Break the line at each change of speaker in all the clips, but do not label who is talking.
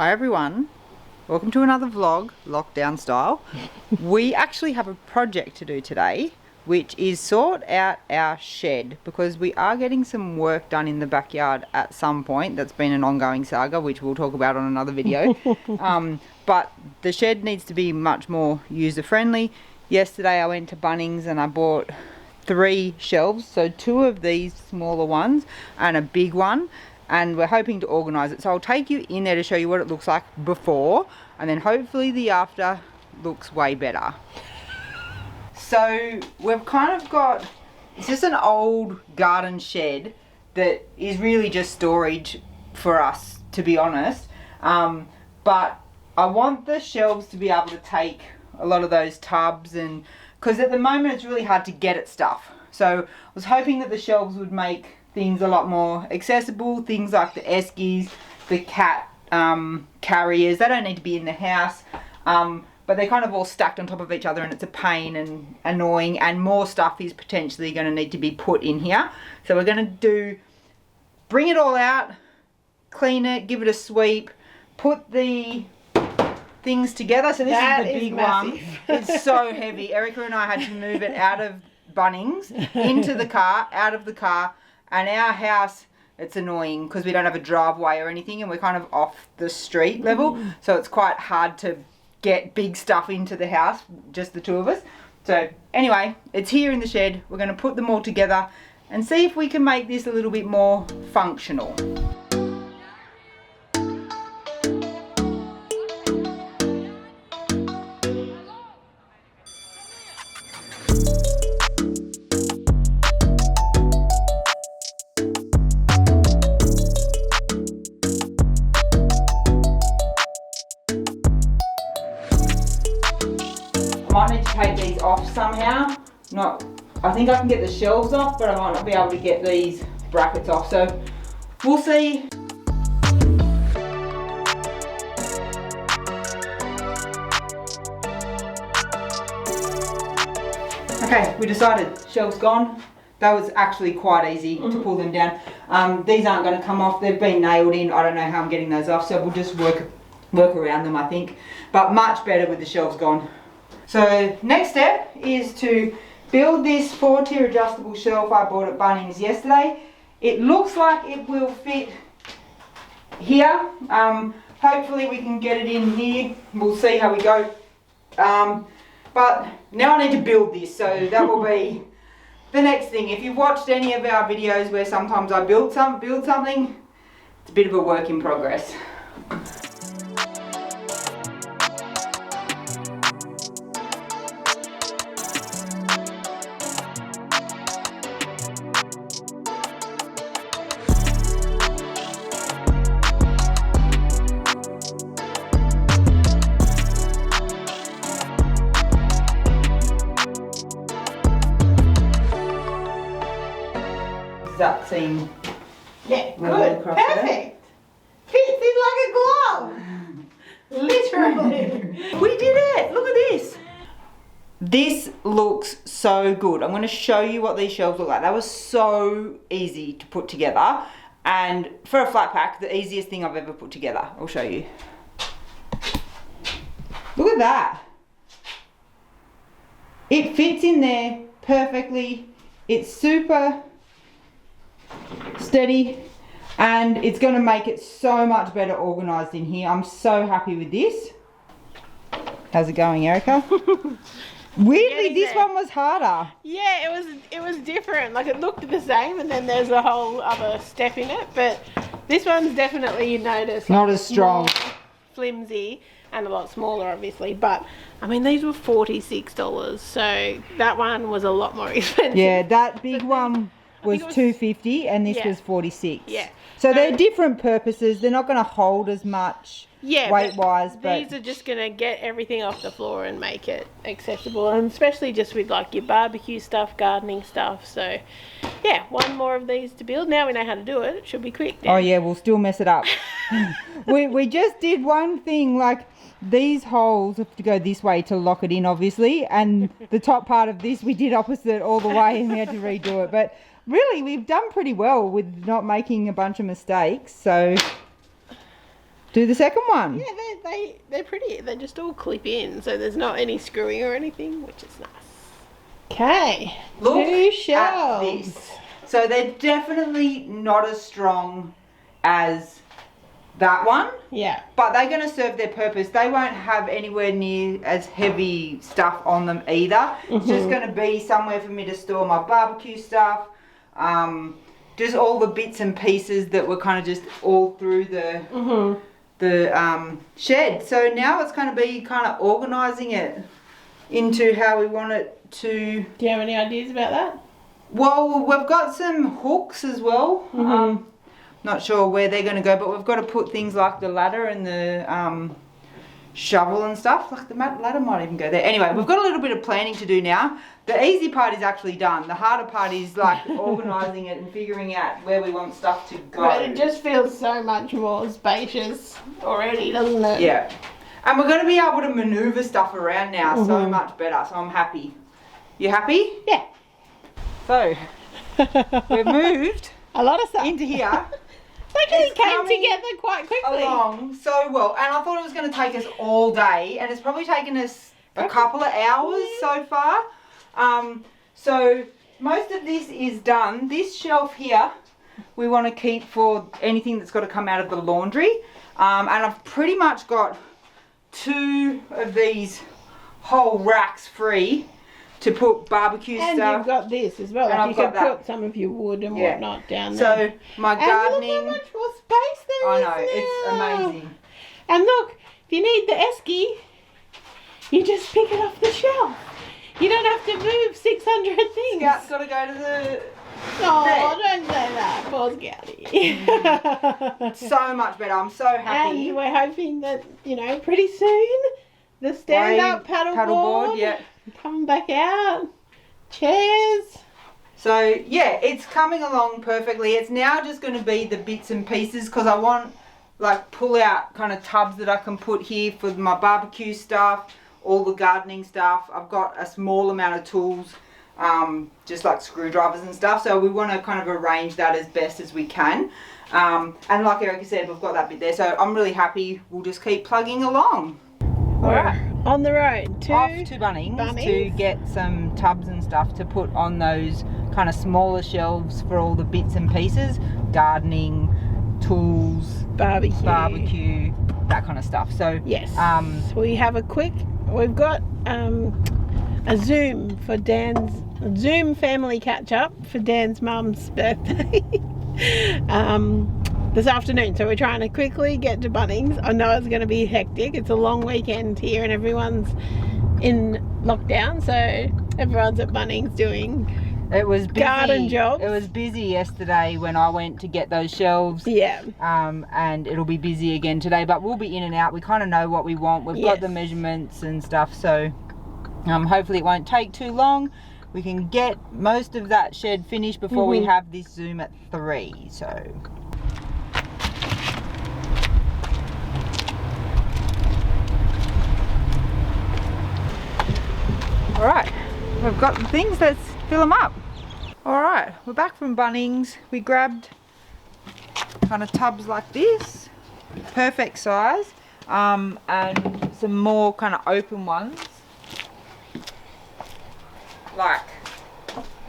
Hi everyone, welcome to another vlog, lockdown style. We actually have a project to do today, which is sort out our shed, because we are getting some work done in the backyard at some point. That's been an ongoing saga, which we'll talk about on another video. But the shed needs to be much more user friendly. Yesterday I went to Bunnings and I bought 3 shelves, so 2 of these smaller ones and a big one, and we're hoping to organise it. So I'll take you in there to show you what it looks like before, and then hopefully the after looks way better. So we've kind of got, it's just an old garden shed that is really just storage for us, to be honest. But I want the shelves to be able to take a lot of those tubs, and because at the moment it's really hard to get at stuff. So I was hoping that the shelves would make things a lot more accessible, things like the eskies, the cat carriers. They don't need to be in the house, but they're kind of all stacked on top of each other and it's a pain and annoying, and more stuff is potentially going to need to be put in here. So we're going to bring it all out, clean it, give it a sweep, put the things together. So this is the big one. It's so heavy. Erica and I had to move it out of Bunnings into the car, out of the car. And our house, it's annoying because we don't have a driveway or anything, and we're kind of off the street level. So it's quite hard to get big stuff into the house, just the 2 of us. So anyway, it's here in the shed. We're going to put them all together and see if we can make this a little bit more functional. I might need to take these off somehow. I think I can get the shelves off, but I might not be able to get these brackets off. So we'll see. Okay, we decided shelves gone. That was actually quite easy to pull them down. These aren't going to come off. They've been nailed in. I don't know how I'm getting those off, so we'll just work around them, I think. But much better with the shelves gone. So next step is to build this 4-tier adjustable shelf I bought at Bunnings yesterday. It looks like it will fit here. Hopefully we can get it in here. We'll see how we go. But now I need to build this, so that will be the next thing. If you've watched any of our videos where sometimes I build something, it's a bit of a work in progress. That seam.
Yeah, good, perfect. Fits in like a glove. Literally.
We did it! Look at this! This looks so good. I'm going to show you what these shelves look like. That was so easy to put together. And for a flat pack, the easiest thing I've ever put together. I'll show you. Look at that. It fits in there perfectly. It's super steady, and it's going to make it so much better organised in here. I'm so happy with this. How's it going, Erica? Weirdly, this one was harder.
Yeah, it was different. Like, it looked the same, and then there's a whole other step in it. But this one's definitely, you notice,
not as strong,
flimsy, and a lot smaller, obviously. But I mean, these were $46, so that one was a lot more expensive.
Yeah, that big one was $250 and this was $46.
Yeah.
So they're different purposes. They're not going to hold as much weight-wise. But
these are just going to get everything off the floor and make it accessible, and especially just with like your barbecue stuff, gardening stuff. So yeah, one more of these to build. Now we know how to do it. It should be quick now.
Oh yeah, we'll still mess it up. we just did one thing, like these holes have to go this way to lock it in, obviously, and the top part of this we did opposite all the way and we had to redo it. But really, we've done pretty well with not making a bunch of mistakes. So do the second one.
Yeah, they're pretty. They just all clip in, so there's not any screwing or anything, which is nice. Okay,
Look
2 shelves.
at this. So they're definitely not as strong as that one.
Yeah.
But they're going to serve their purpose. They won't have anywhere near as heavy stuff on them either. It's just going to be somewhere for me to store my barbecue stuff. Just all the bits and pieces that were kind of just all through the shed. So now it's going to be kind of organising it into how we want it to.
Do you have any ideas about that?
Well, we've got some hooks as well. Not sure where they're going to go, but we've got to put things like the ladder and the shovel and stuff. Like the ladder might even go there. Anyway, we've got a little bit of planning to do now. The easy part is actually done. The harder part is like organising it and figuring out where we want stuff to go.
But it just feels so much more spacious already, doesn't it?
Yeah. And we're going to be able to manoeuvre stuff around now so much better, so I'm happy. You happy?
Yeah.
So, we've moved
A lot of stuff.
into here.
It came together quite quickly.
Along so well, and I thought it was going to take us all day, and it's probably taken us a couple of hours so far. So most of this is done. This shelf here we want to keep for anything that's got to come out of the laundry, and I've pretty much got 2 of these whole racks free to put barbecue
and
stuff.
you've got this as well.
And
Like
I've
you can
got
put some of your wood and
Yeah.
whatnot down there.
So my gardening.
And look how much more space there
I
is
know, it's
now.
amazing.
And look, if you need the esky, you just pick it off the shelf. You don't have to move 600 things.
Scout's got to go to the.
Oh, don't say that. Poor Scouty.
So much better. I'm so happy.
And we're hoping that, pretty soon, the stand-up paddleboard
yeah.
coming back out. Chairs.
So yeah, it's coming along perfectly. It's now just going to be the bits and pieces because I want like pull out kind of tubs that I can put here for my barbecue stuff, all the gardening stuff. I've got a small amount of tools, just like screwdrivers and stuff. So we want to kind of arrange that as best as we can. And like Erica said, we've got that bit there. So I'm really happy. We'll just keep plugging along. All right.
On the road
Off to Bunnings to get some tubs and stuff to put on those kind of smaller shelves for all the bits and pieces, gardening, tools, barbecue, that kind of stuff. So
yes, we have we've got a Zoom for Zoom family catch up for Dan's mum's birthday this afternoon, so we're trying to quickly get to Bunnings. I know it's going to be hectic. It's a long weekend here and everyone's in lockdown, so everyone's at Bunnings doing garden jobs.
It was busy yesterday when I went to get those shelves.
Yeah.
And it'll be busy again today, but we'll be in and out. We kind of know what we want. We've got the measurements and stuff, so hopefully it won't take too long. We can get most of that shed finished before we have this Zoom at 3, so... Alright, we've got the things, let's fill them up. Alright, we're back from Bunnings. We grabbed kind of tubs like this, perfect size, and some more kind of open ones like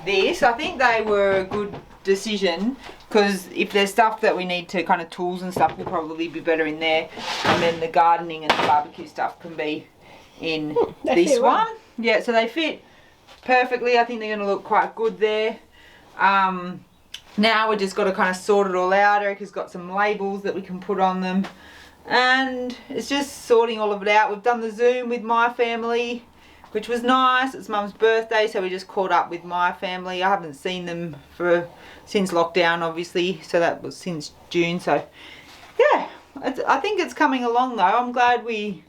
this. I think they were a good decision because if there's stuff that we need to kind of tools and stuff will probably be better in there, and then the gardening and the barbecue stuff can be in this one. Yeah, so they fit perfectly. I think they're going to look quite good there. Now we just got to kind of sort it all out. Erica's got some labels that we can put on them, and it's just sorting all of it out. We've done the Zoom with my family, which was nice. It's Mum's birthday, so we just caught up with my family. I haven't seen them since lockdown, obviously, so that was since June. So yeah, I think it's coming along though. I'm glad we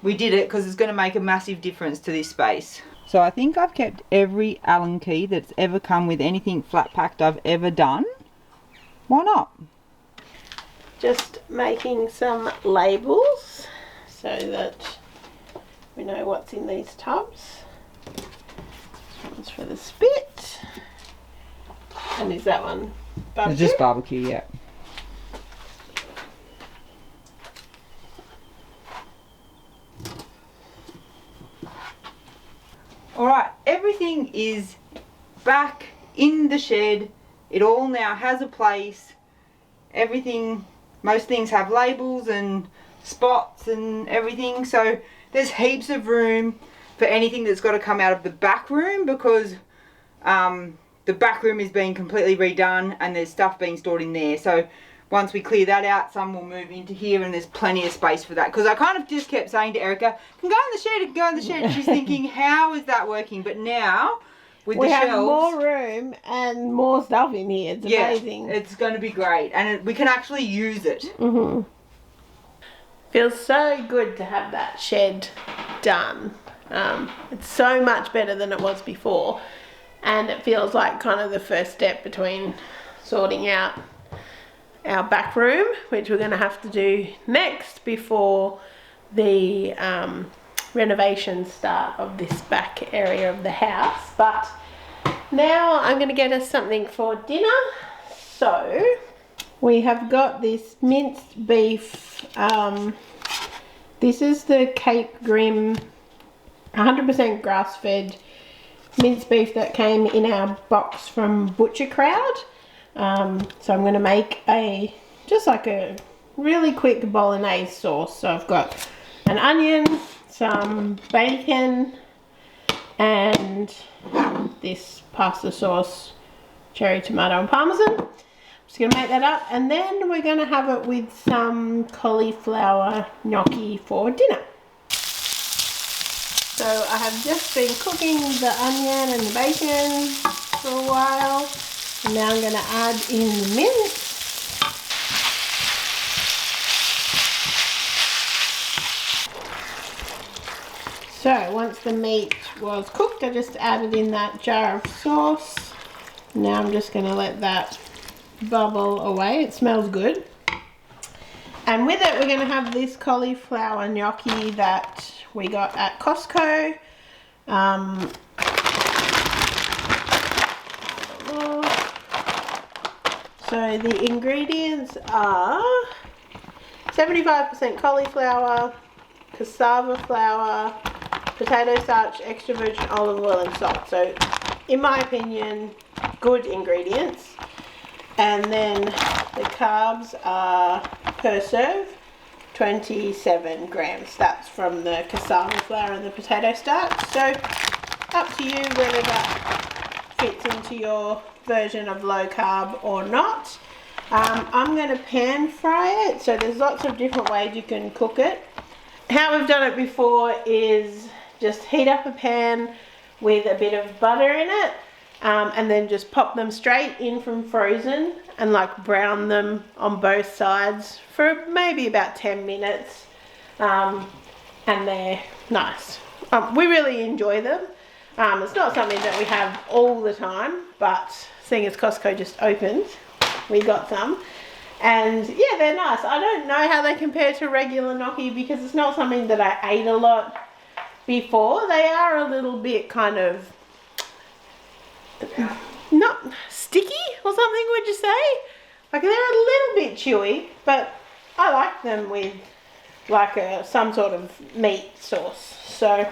did it because it's going to make a massive difference to this space. So I think I've kept every Allen key that's ever come with anything flat packed I've ever done. Why not?
Just making some labels so that we know what's in these tubs. This one's for the spit. And is that one barbecue?
It's just barbecue, yeah. everything is back in the shed. It all now has a place. Everything, most things have labels and spots and everything, so there's heaps of room for anything that's got to come out of the back room, because the back room is being completely redone and there's stuff being stored in there. So once we clear that out, some will move into here, and there's plenty of space for that. Because I kind of just kept saying to Erica, can go in the shed, can go in the shed. She's thinking, how is that working? But now, with the shelves, we have
more room and more stuff in here. It's amazing.
It's going to be great, and we can actually use it.
Feels so good to have that shed done. It's so much better than it was before, and it feels like kind of the first step between sorting out our back room, which we're going to have to do next before the renovation start of this back area of the house. But now I'm going to get us something for dinner. So we have got this minced beef. This is the Cape Grim 100% grass-fed minced beef that came in our box from Butcher Crowd. So I'm going to make just like a really quick bolognese sauce. So I've got an onion, some bacon, and this pasta sauce, cherry tomato and parmesan. I'm just going to make that up, and then we're going to have it with some cauliflower gnocchi for dinner. So I have just been cooking the onion and the bacon for a while, and now I'm going to add in the mince. So once the meat was cooked, I just added in that jar of sauce. Now I'm just going to let that bubble away. It smells good. And with it, we're going to have this cauliflower gnocchi that we got at Costco. So the ingredients are 75% cauliflower, cassava flour, potato starch, extra virgin olive oil and salt. So in my opinion, good ingredients. And then the carbs are per serve 27 grams. That's from the cassava flour and the potato starch. So up to you whether that fits into your version of low carb or not. I'm going to pan fry it. So there's lots of different ways you can cook it. How we've done it before is just heat up a pan with a bit of butter in it, and then just pop them straight in from frozen and like brown them on both sides for maybe about 10 minutes, and they're nice. We really enjoy them. It's not something that we have all the time, but seeing as Costco just opened, we got some. And yeah, they're nice. I don't know how they compare to regular gnocchi because it's not something that I ate a lot before. They are a little bit kind of not sticky or something, would you say? Like they're a little bit chewy, but I like them with like some sort of meat sauce. So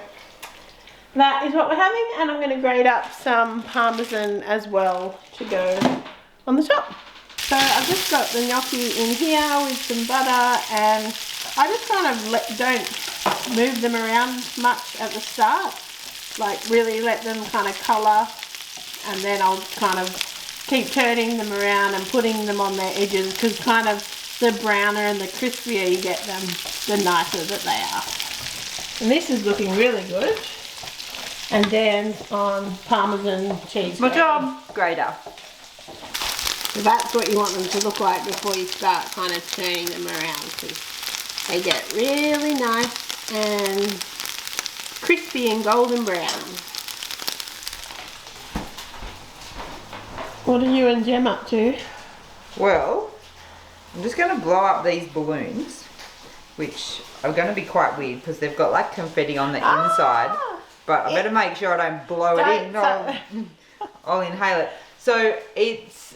that is what we're having, and I'm going to grate up some parmesan as well to go on the top. So I've just got the gnocchi in here with some butter, and I just kind of don't move them around much at the start. Like really let them kind of colour, and then I'll kind of keep turning them around and putting them on their edges, because kind of the browner and the crispier you get them, the nicer that they are. And this is looking really good. And then on parmesan cheese.
Good job, grater.
So that's what you want them to look like before you start kind of turning them around, because they get really nice and crispy and golden brown. What are you and Jem up to?
Well, I'm just going to blow up these balloons, which are going to be quite weird because they've got like confetti on the inside. But I better make sure I don't blow it in, or I'll inhale it. So it's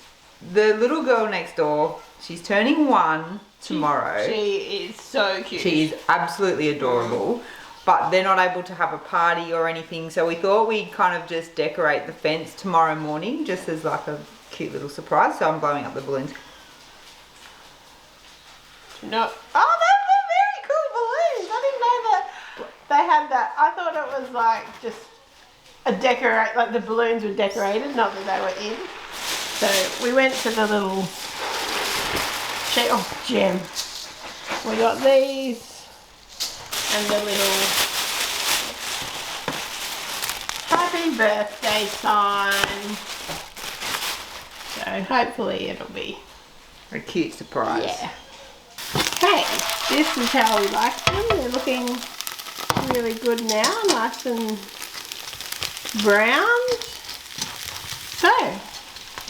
the little girl next door. She's turning 1 tomorrow.
She is so cute.
She is absolutely adorable. but they're not able to have a party or anything. So we thought we'd kind of just decorate the fence tomorrow morning, just as like a cute little surprise. So I'm blowing up the balloons.
No. Oh, they're very cool balloons. I didn't know that they had that. I thought it was like just a decorate, like the balloons were decorated, not that they were in. So we went to the little gem. We got these and the little happy birthday sign. So hopefully it'll be
a cute surprise.
Yeah. Okay, this is how we like them. They're looking really good now, nice and brown. So,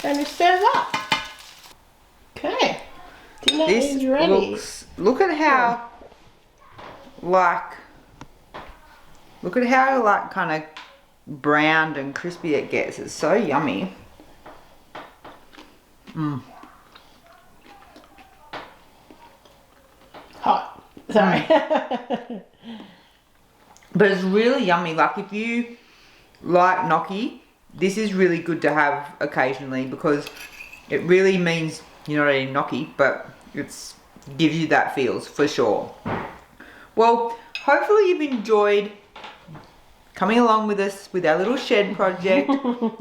going to serve up. Okay, dinner is ready.
Look at how, kind of browned and crispy it gets. It's so yummy.
Hot. Sorry.
But it's really yummy. Like if you like gnocchi, this is really good to have occasionally because it really means you're not eating gnocchi, but it gives you that feels for sure. Well, hopefully you've enjoyed coming along with us with our little shed project.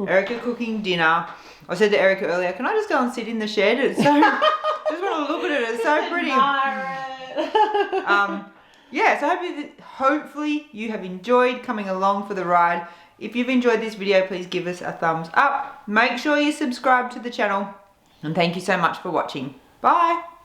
Erica cooking dinner. I said to Erica earlier, can I just go and sit in the shed? It's so, I just want to look at it. It's so pretty. Yeah, so hopefully you have enjoyed coming along for the ride. If you've enjoyed this video, please give us a thumbs up. Make sure you subscribe to the channel. And thank you so much for watching. Bye.